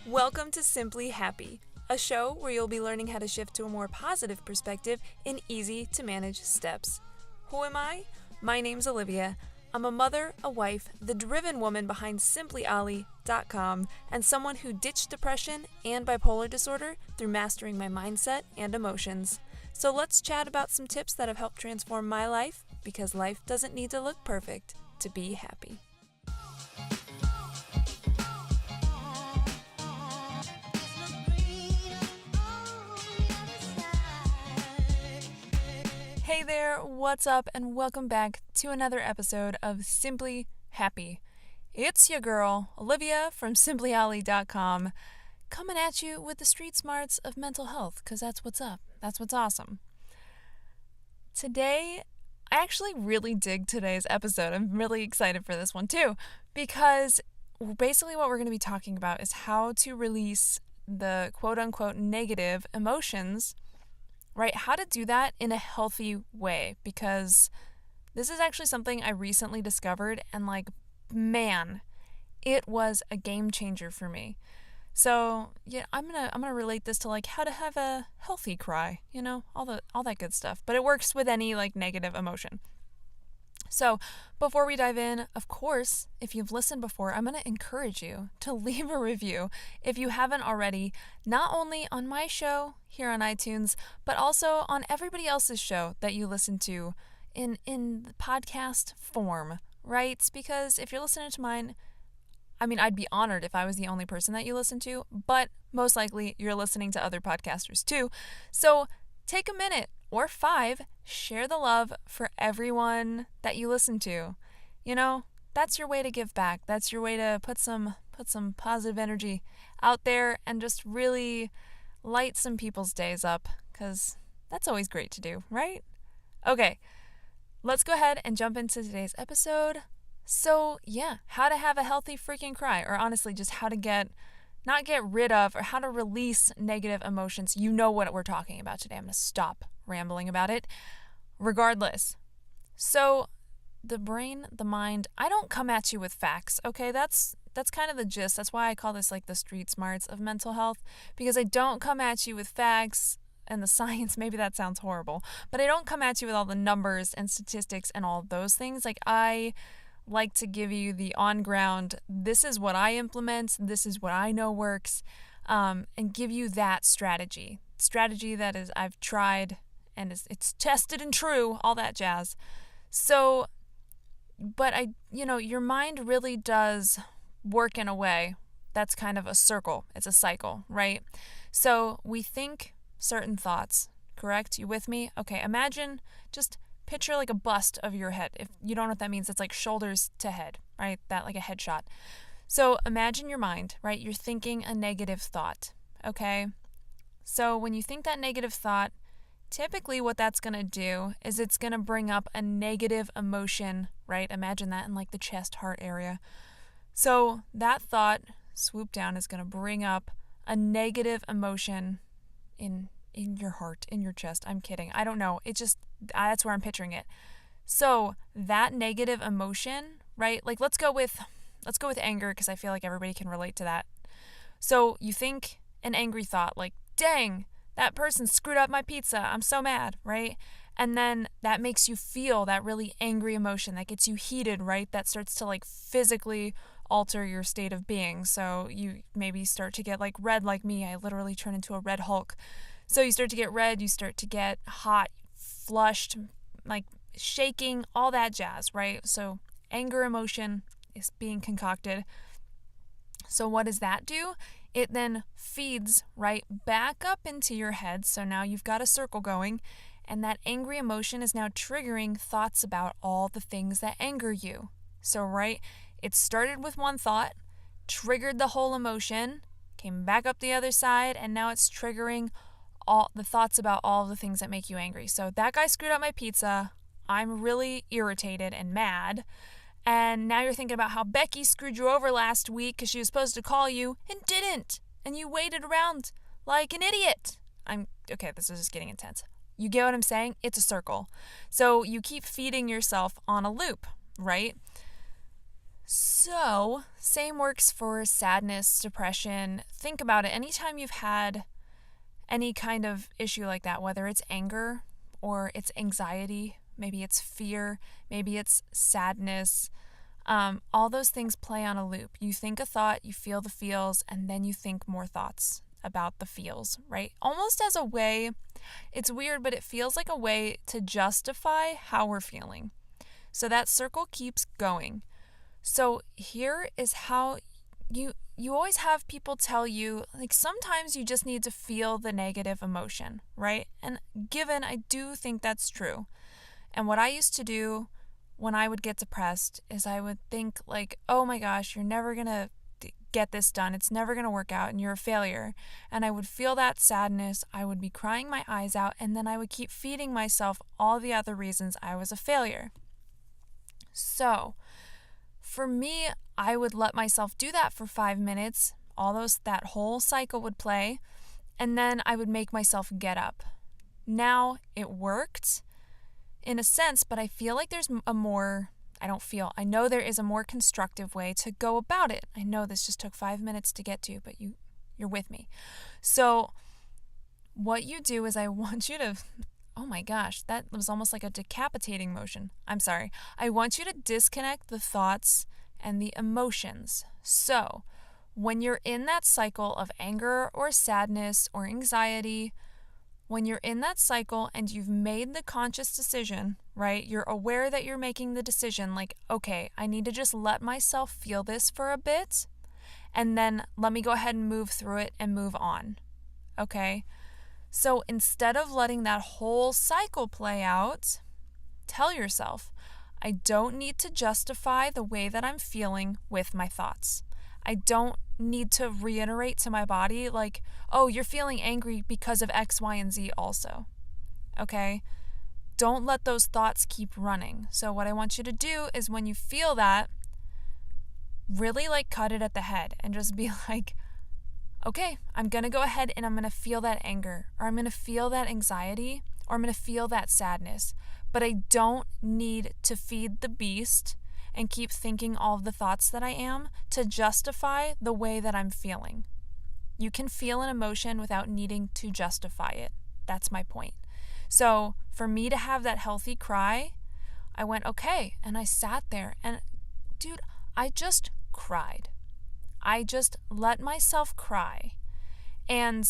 Welcome to Simply Happy, a show where you'll be learning how to shift to a more positive perspective in easy-to-manage steps. Who am I? My name's Olivia. I'm a mother, a wife, the driven woman behind SimplyOli.com, and someone who ditched depression and bipolar disorder through mastering my mindset and emotions. So let's chat about some tips that have helped transform my life, because life doesn't need to look perfect to be happy. Hey there, what's up, and welcome back to another episode of Simply Happy. It's your girl, Olivia from SimplyOli.com, coming at you with the street smarts of mental health, because that's what's up. That's what's awesome. Today, I actually really dig today's episode. I'm really excited for this one too, because basically what we're going to be talking about is how to release the quote-unquote negative emotions, right? How to do that in a healthy way, because this is actually something I recently discovered, and man, it was a game changer for me. So yeah, I'm gonna relate this to how to have a healthy cry, all that good stuff. But it works with any negative emotion. So before we dive in, of course, if you've listened before, I'm going to encourage you to leave a review if you haven't already, not only on my show here on iTunes, but also on everybody else's show that you listen to in the podcast form, right? Because if you're listening to mine, I'd be honored if I was the only person that you listen to, but most likely you're listening to other podcasters too. So take a minute or 5, share the love for everyone that you listen to. That's your way to give back. That's your way to put some positive energy out there and just really light some people's days up, because that's always great to do, right? Okay, let's go ahead and jump into today's episode. So yeah, how to have a healthy freaking cry, or honestly, just how to not get rid of, or how to release negative emotions. You know what we're talking about today. I'm going to stop rambling about it. Regardless. So the brain, the mind, I don't come at you with facts, okay? That's kind of the gist. That's why I call this the street smarts of mental health, because I don't come at you with facts and the science. Maybe that sounds horrible, but I don't come at you with all the numbers and statistics and all those things. I like to give you the on-ground, this is what I implement, this is what I know works, and give you that strategy that is I've tried and it's tested and true, all that jazz. So, but your mind really does work in a way that's kind of a circle. It's a cycle, right? So we think certain thoughts, correct? You with me? Okay, imagine, just picture a bust of your head. If you don't know what that means, it's shoulders to head, right? That a headshot. So imagine your mind, right? You're thinking a negative thought, okay? So when you think that negative thought, typically what that's going to do is it's going to bring up a negative emotion, right? Imagine that in the chest, heart area. So that thought, swoop down, is going to bring up a negative emotion in your heart, in your chest. I'm kidding. I don't know. That's where I'm picturing it. So that negative emotion, right? Let's go with anger, because I feel like everybody can relate to that. So you think an angry thought, dang, that person screwed up my pizza. I'm so mad, right? And then that makes you feel that really angry emotion that gets you heated, right? That starts to physically alter your state of being. So you maybe start to get red, like me. I literally turn into a red Hulk. So you start to get red, you start to get hot, flushed, shaking, all that jazz, right? So anger emotion is being concocted. So what does that do? It then feeds right back up into your head. So now you've got a circle going, and that angry emotion is now triggering thoughts about all the things that anger you. So, right, it started with one thought, triggered the whole emotion, came back up the other side, and now it's triggering all the thoughts about all the things that make you angry. So that guy screwed up my pizza. I'm really irritated and mad. And now you're thinking about how Becky screwed you over last week because she was supposed to call you and didn't. And you waited around like an idiot. Okay, this is just getting intense. You get what I'm saying? It's a circle. So you keep feeding yourself on a loop, right? So, same works for sadness, depression. Think about it. Anytime you've had any kind of issue like that, whether it's anger or it's anxiety, maybe it's fear, maybe it's sadness, all those things play on a loop. You think a thought, you feel the feels, and then you think more thoughts about the feels, right? Almost as a way, it's weird, but it feels like a way to justify how we're feeling. So that circle keeps going. So here is how you always have people tell you, like, sometimes you just need to feel the negative emotion, right? And given, I do think that's true. And what I used to do when I would get depressed is I would think like, oh my gosh, you're never going to get this done. It's never going to work out and you're a failure. And I would feel that sadness. I would be crying my eyes out, and then I would keep feeding myself all the other reasons I was a failure. So for me, I would let myself do that for 5 minutes. That whole cycle would play, and then I would make myself get up. Now, it worked in a sense, but I feel like there's I know there is a more constructive way to go about it. I know this just took 5 minutes to get to, but you're with me. So what you do is I want you to, oh my gosh, that was almost like a decapitating motion. I'm sorry. I want you to disconnect the thoughts and the emotions. So when you're in that cycle of anger or sadness or anxiety, when you're in that cycle and you've made the conscious decision, right? You're aware that you're making the decision, like, okay, I need to just let myself feel this for a bit, and then let me go ahead and move through it and move on, okay? So instead of letting that whole cycle play out, tell yourself, I don't need to justify the way that I'm feeling with my thoughts. I don't need to reiterate to my body like, oh, you're feeling angry because of X, Y, and Z also. Okay? Don't let those thoughts keep running. So what I want you to do is when you feel that, really like cut it at the head and just be like, okay, I'm going to go ahead and I'm going to feel that anger, or I'm going to feel that anxiety, or I'm going to feel that sadness. But I don't need to feed the beast and keep thinking all of the thoughts that I am to justify the way that I'm feeling. You can feel an emotion without needing to justify it. That's my point. So for me to have that healthy cry, I went, okay, and I sat there and dude, I just cried. I just let myself cry. And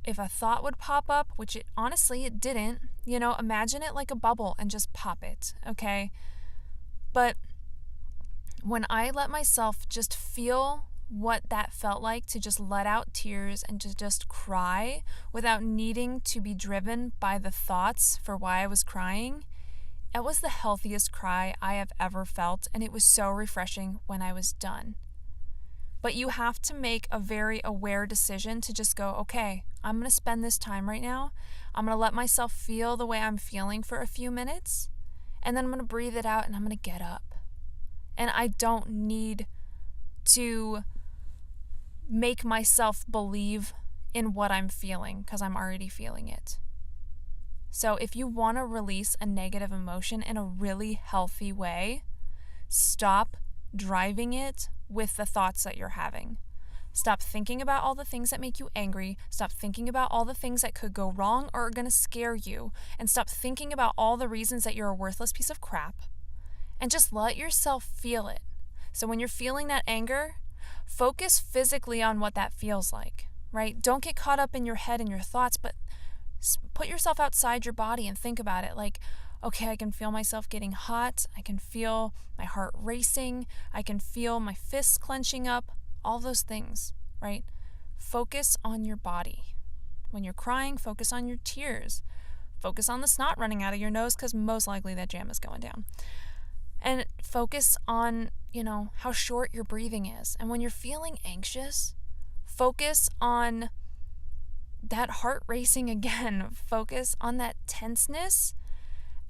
if a thought would pop up, which honestly it didn't, imagine it like a bubble and just pop it, okay? But when I let myself just feel what that felt like, to just let out tears and to just cry without needing to be driven by the thoughts for why I was crying, it was the healthiest cry I have ever felt, and it was so refreshing when I was done. But you have to make a very aware decision to just go, okay, I'm going to spend this time right now. I'm going to let myself feel the way I'm feeling for a few minutes, and then I'm going to breathe it out and I'm going to get up. And I don't need to make myself believe in what I'm feeling because I'm already feeling it. So if you want to release a negative emotion in a really healthy way, stop driving it with the thoughts that you're having. Stop thinking about all the things that make you angry. Stop thinking about all the things that could go wrong or are going to scare you. And stop thinking about all the reasons that you're a worthless piece of crap. And just let yourself feel it. So when you're feeling that anger, focus physically on what that feels like, right? Don't get caught up in your head and your thoughts, but put yourself outside your body and think about it. Like, okay, I can feel myself getting hot. I can feel my heart racing. I can feel my fists clenching up. All those things, right? Focus on your body. When you're crying, focus on your tears. Focus on the snot running out of your nose because most likely that jam is going down. And focus on, how short your breathing is. And when you're feeling anxious, focus on that heart racing again. Focus on that tenseness.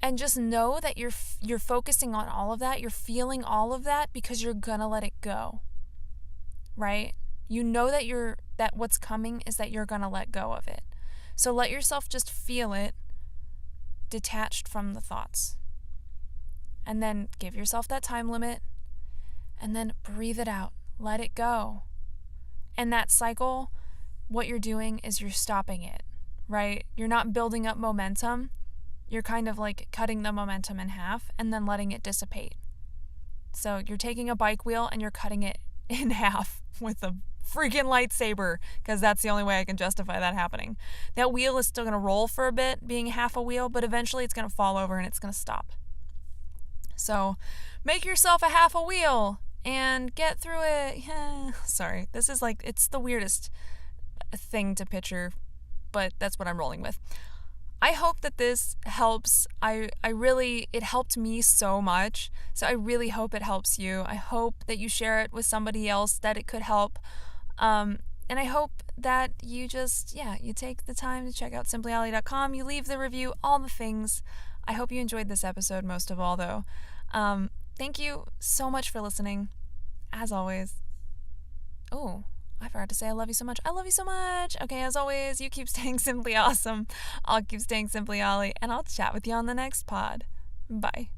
And just know that you're focusing on all of that. You're feeling all of that because you're going to let it go. Right? You know that what's coming is that you're going to let go of it. So let yourself just feel it detached from the thoughts. And then give yourself that time limit and then breathe it out. Let it go. And that cycle, what you're doing is you're stopping it, right? You're not building up momentum. You're kind of like cutting the momentum in half and then letting it dissipate. So you're taking a bike wheel and you're cutting it in half with a freaking lightsaber, because that's the only way I can justify that happening. That wheel is still going to roll for a bit, being half a wheel, but eventually it's going to fall over and it's going to stop. So make yourself a half a wheel and get through it. Sorry, this is like, it's the weirdest thing to picture, but that's what I'm rolling with. I hope that this helps. It helped me so much. So I really hope it helps you. I hope that you share it with somebody else that it could help. And I hope that you you take the time to check out SimplyOli.com. You leave the review, all the things. I hope you enjoyed this episode most of all, though. Thank you so much for listening. As always. Oh, I forgot to say I love you so much. I love you so much. Okay, as always, you keep staying simply awesome. I'll keep staying Simply Ollie, and I'll chat with you on the next pod. Bye.